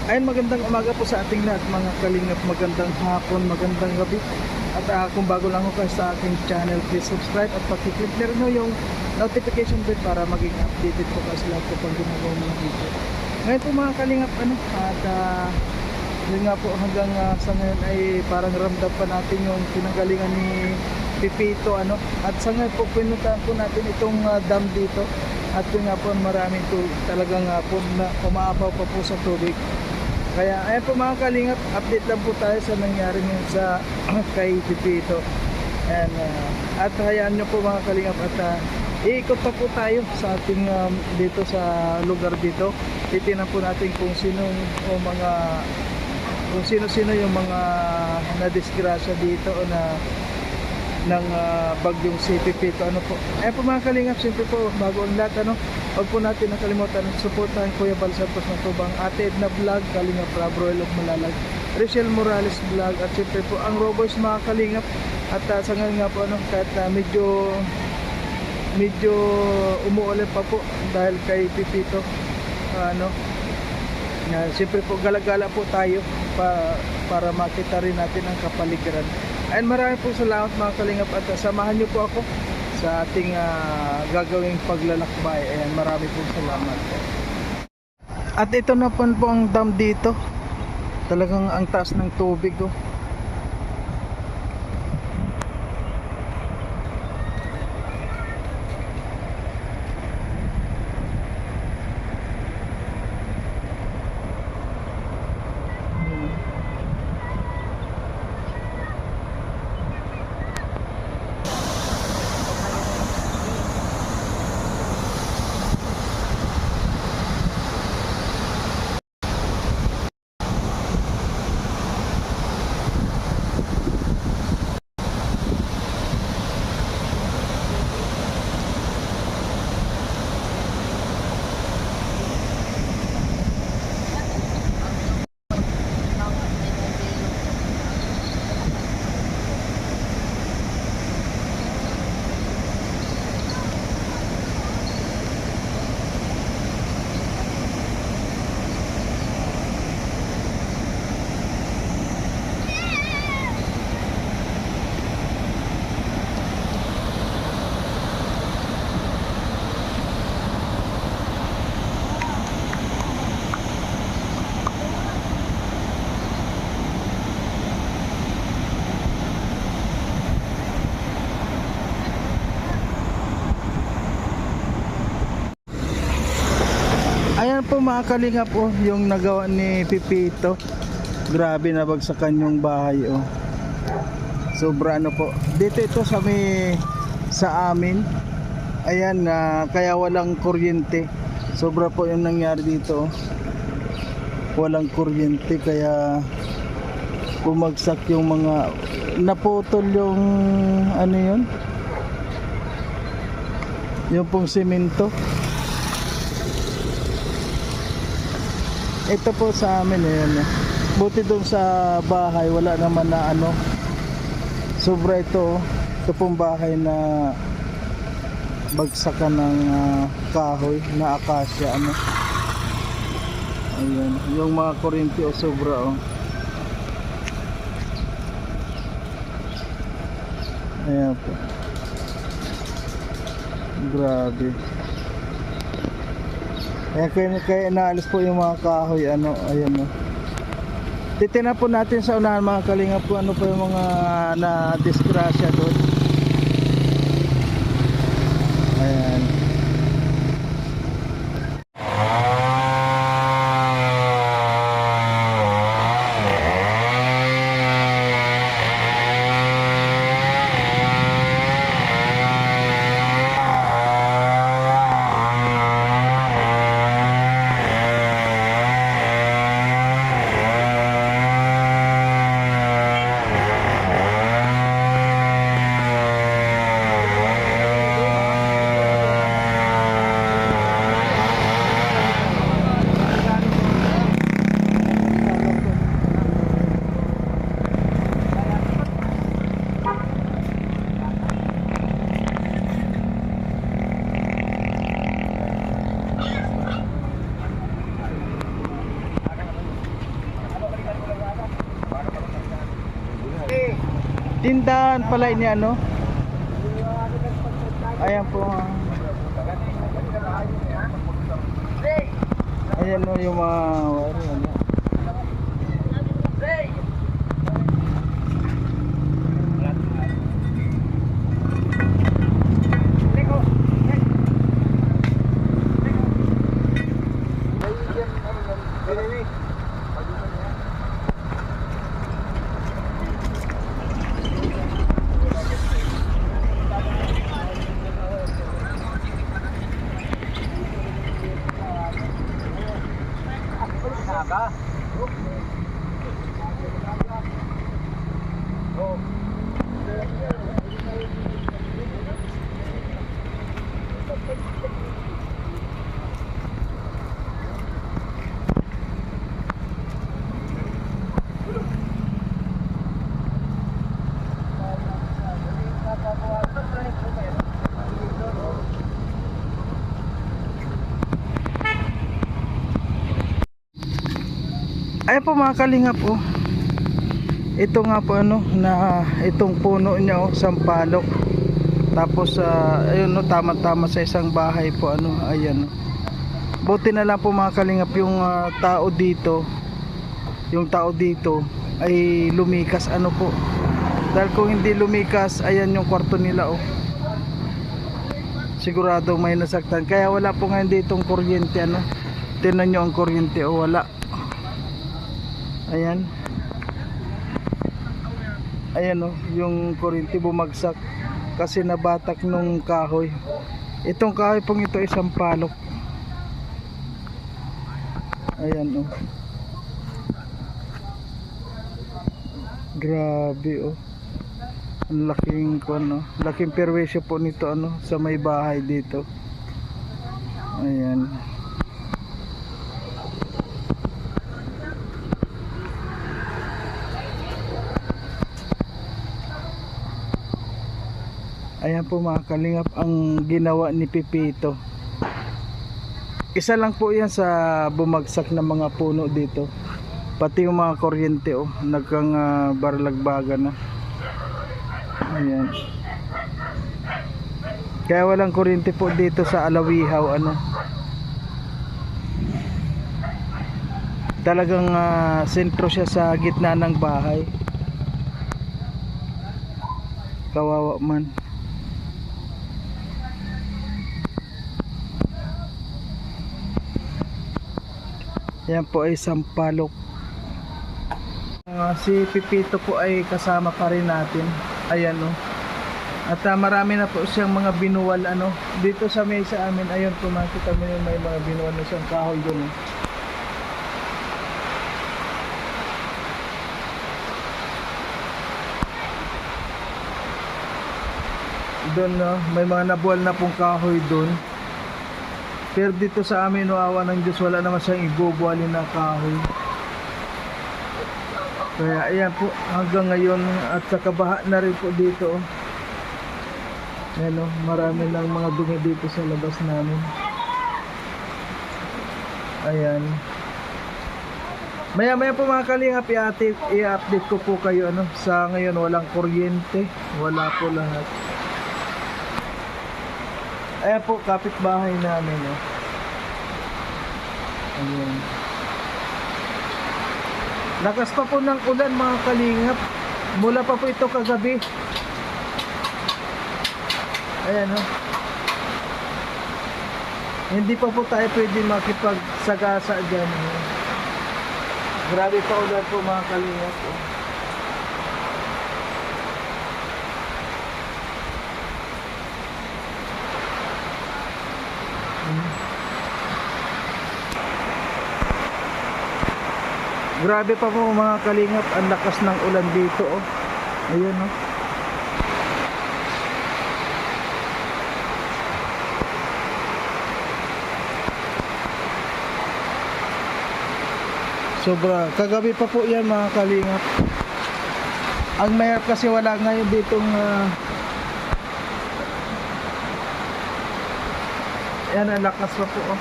Ayun, magandang umaga po sa ating lahat mga kalingap, magandang hapon, magandang gabi. At kung bago lang ako kayo sa aking channel, please subscribe at pakiclick na rin yung notification bell para maging updated po kayo sa lahat ko pang ginagawa mga video. Ngayon po mga kalingap, yun nga po hanggang sa ngayon ay parang ramdam pa natin yung pinanggalingan ni Pipito at sa ngayon po pinuntahan po natin itong dam dito at yun nga po maraming talagang po na umaapaw pa po sa tubig. Kaya ayan po mga kalingap, update lang po tayo sa nangyari ngayon sa kay Pipito. And, at hayaan nyo po mga kalingap at iikot pa po tayo sa ating dito sa lugar dito. Titingnan po natin kung sino yung mga nadisgrasya dito o ng bagyong si Pipito. Ayan po mga kalingap, siyempre po bago ang lahat huwag po natin nakalimutan suportahan Kuya Bal Santos ng Tubang, Ate Edna Vlog, Kalingap Rob Royal of Malalag, Rachel Morales Vlog, at siyempre po ang Roboys mga kalingap. At sa ngayon nga po kahit medyo umuulan pa po dahil kay Pipito, siyempre po galagala po tayo para makita rin natin ang kapaligiran. And maraming po salamat mga kalingap at samahan nyo po ako sa ating gagawing paglalakbay. Ayan, maraming po salamat. At ito na po ang dam dito. Talagang ang taas ng tubig Ayan po mga kalingap yung nagawa ni Pipito. Grabe, nabagsakan yung bahay Sobra po. Dito ito sa amin. Ayan, kaya walang kuryente. Sobra po yung nangyari dito. Walang kuryente kaya bumagsak yung mga naputol yung yun. Yung pong semento. Ito po sa amin buti doon sa bahay wala naman na sobra ito pong bahay na bagsakan ng kahoy na akasya ayan, yung mga kuryente sobra ayan po, grabe. Kaya inaalis po yung mga kahoy ayan titignan po natin sa unahan mga kalingap po po yung mga na-disgrasya doon. Ayan. Tindahan pala ini ano. Ayan po. Ayan o yung mga ano. Ayan po mga kalingap oh. Ito nga po ano na itong puno niya oh, sampalok. Tapos ayun no, tama-tama sa isang bahay po ano, ayan oh. Buti na lang po mga kalingap yung tao dito. Yung tao dito ay lumikas ano po. Dahil kung hindi lumikas, ayan yung kwarto nila oh. Sigurado may nasaktan. Kaya wala po ngayon ditong kuryente ano. Tingnan nyo ang kuryente oh, wala. Ayan. Ayan oh, yung kuryente bumagsak kasi nabatak nung kahoy. Itong kahoy pong ito isang palok. Ayan oh. Grabe oh. Ang laking ano, laking perwisyo po nito ano sa may bahay dito. Ayan. Ayan po mga kalingap ang ginawa ni Pipito. Isa lang po yan sa bumagsak na mga puno dito. Pati yung mga kuryente oh, nagkang baralagbagan na. Ayan. Kaya walang kuryente po dito sa Alawihaw ano. Talagang sentro siya sa gitna ng bahay. Kawawa man. Yan po ay sampalok. Si Pipito po ay kasama pa rin natin. Ayan o. At marami na po siyang mga binuwal ano. Dito sa mesa amin, ayun po makita mo yung may mga binuwal na siyang kahoy doon o. Doon no, may mga nabuwal na pong kahoy doon. Pero dito sa amin, awa ng Diyos, wala naman siyang ibubuhalin na kahoy. Kaya ayan po, hanggang ngayon, at sa kabaha na rin po dito. Ayan o, marami lang mga dumi dito sa labas namin. Ayan. Maya maya po mga kalingap, i-update ko po kayo ano. Sa ngayon, walang kuryente, wala po lahat. Ayan po, kapitbahay namin oh. Ayan. Lakas pa po ng ulan mga kalingap. Mula pa po ito kagabi. Ayan oh. Hindi pa po tayo pwede makipagsagasa dyan oh. Grabe pa ulan po mga kalingap oh. Grabe pa po mga kalingap, ang lakas ng ulan dito oh. Ayun oh. Sobra, kagabi pa po yan mga kalingap. Ang mahirap kasi wala ngayon ditong yan, ang lakas pa po oh.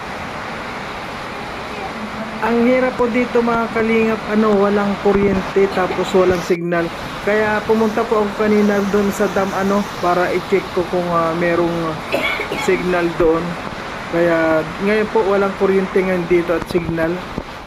Ang hirap po dito mga kalingap, walang kuryente tapos walang signal. Kaya pumunta po ako kanina doon sa dam para i-check ko kung merong signal doon. Kaya ngayon po walang kuryente ngayon dito at signal.